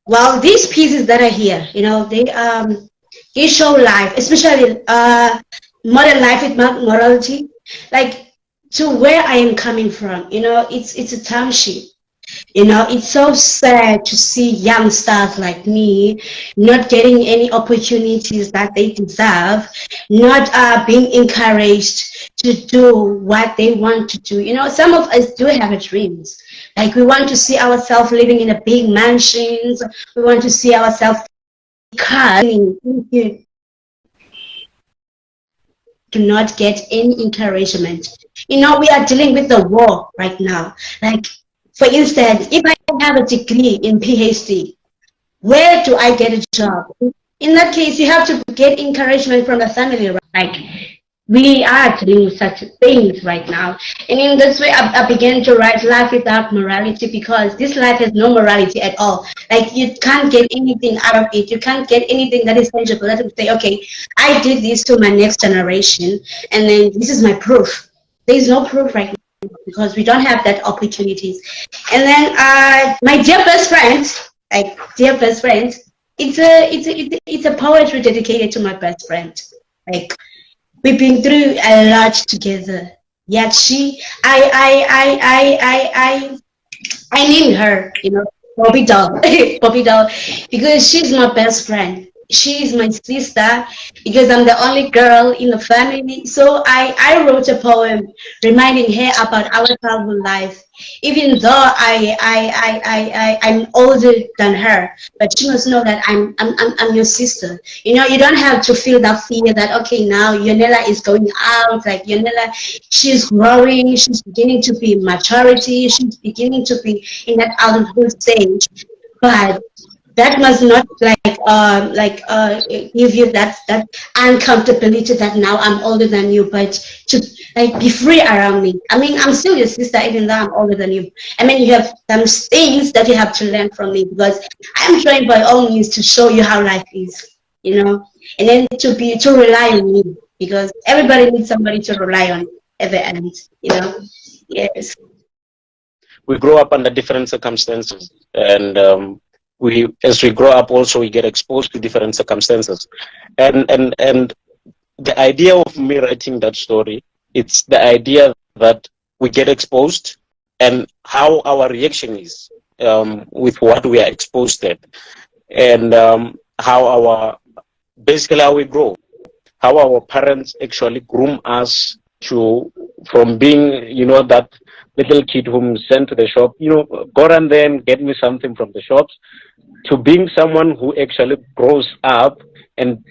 Well, these pieces that are here, they show life, especially modern life with morality, like to where I am coming from. It's a township. It's so sad to see young stars like me not getting any opportunities that they deserve, not being encouraged to do what they want to do. Some of us do have dreams. Like we want to see ourselves living in a big mansions. We want to see ourselves cars. Do not get any encouragement. We are dealing with the war right now. Like, for instance, if I have a degree in PhD, where do I get a job? In that case, you have to get encouragement from the family, right? Like, we are doing such things right now. And in this way, I began to write Life Without Morality, because this life has no morality at all. Like, you can't get anything out of it. You can't get anything that is tangible. That would say, okay, I did this to my next generation, and then this is my proof. There is no proof right now because we don't have that opportunities. And then my dear best friend, it's a poetry dedicated to my best friend. Like, we've been through a lot together. Yet I named her, Bobby Doll, Bobby Doll, because she's my best friend. She's my sister because I'm the only girl in the family. So I wrote a poem reminding her about our childhood life. Even though I'm older than her, but she must know that I'm your sister. You don't have to feel that fear that, okay, now Yonela is going out, like Yonela, she's growing, she's beginning to be maturity, she's beginning to be in that adulthood stage. But that must not give you that uncomfortability that now I'm older than you, but to like be free around me. I mean, I'm still your sister even though I'm older than you. I mean, you have some things that you have to learn from me, because I'm trying by all means to show you how life is, and then to rely on me, because everybody needs somebody to rely on at the end. Yes. We grow up under different circumstances, and as we grow up also we get exposed to different circumstances, and the idea of me writing that story, it's the idea that we get exposed and how our reaction is with what we are exposed to, and basically how we grow, how our parents actually groom us from being that little kid whom sent to the shop, go and then get me something from the shops, to being someone who actually grows up and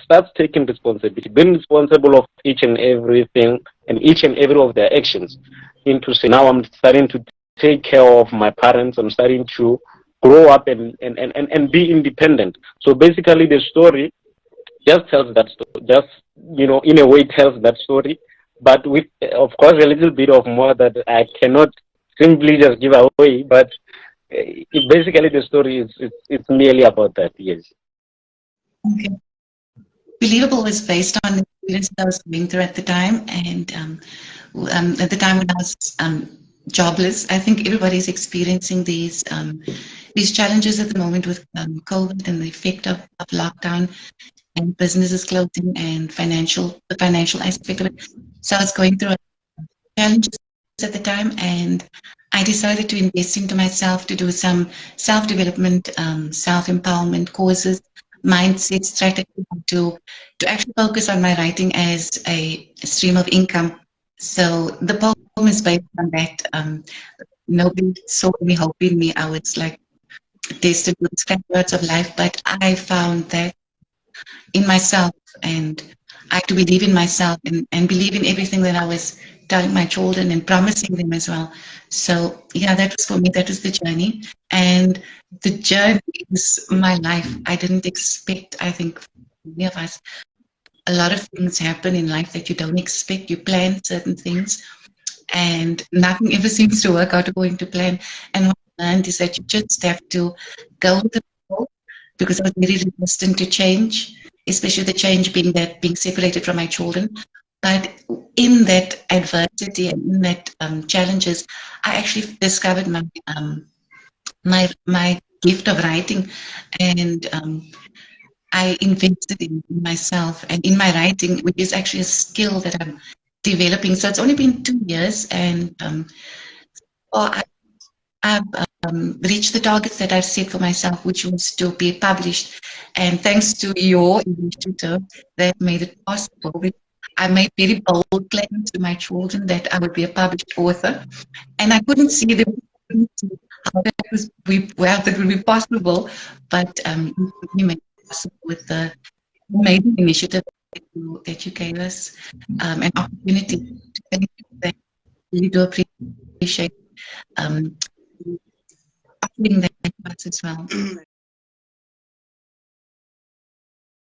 starts taking responsibility, being responsible of each and everything and each and every of their actions. Into say now I'm starting to take care of my parents, I'm starting to grow up and be independent. So basically the story just tells that story, just in a way tells that story, but with of course a little bit of more that I cannot simply just give away. But basically the story it's merely about that. Yes. Okay. Believable was based on the experience that I was going through at the time, and at the time when I was jobless. I think everybody's experiencing these challenges at the moment with COVID and the effect of lockdown and businesses closing and the financial aspect of it. So I was going through challenges at the time, and I decided to invest into myself, to do some self-development, self-empowerment courses, mindset strategy, to actually focus on my writing as a stream of income. So the poem is based on that. Nobody saw any hope in me. I was like tested with words of life, but I found that in myself, and I had to believe in myself and believe in everything that I was telling my children and promising them as well. So yeah, that was for me, that was the journey. And the journey is my life. I didn't expect, I think for many of us, a lot of things happen in life that you don't expect. You plan certain things and nothing ever seems to work out according to plan. And what I learned is that you just have to go with the flow, because I was very resistant to change, especially the change being separated from my children. But in that adversity and in that challenges, I actually discovered my gift of writing, and I invested in myself and in my writing, which is actually a skill that I'm developing. So it's only been 2 years, and I've reached the targets that I've set for myself, which was to be published. And thanks to your initiative, that made it possible. I made very bold claims to my children that I would be a published author, and I couldn't see how that would be possible. But you made it possible with the amazing initiative that you gave us, an opportunity to thank you. That you do appreciate offering that to us as well.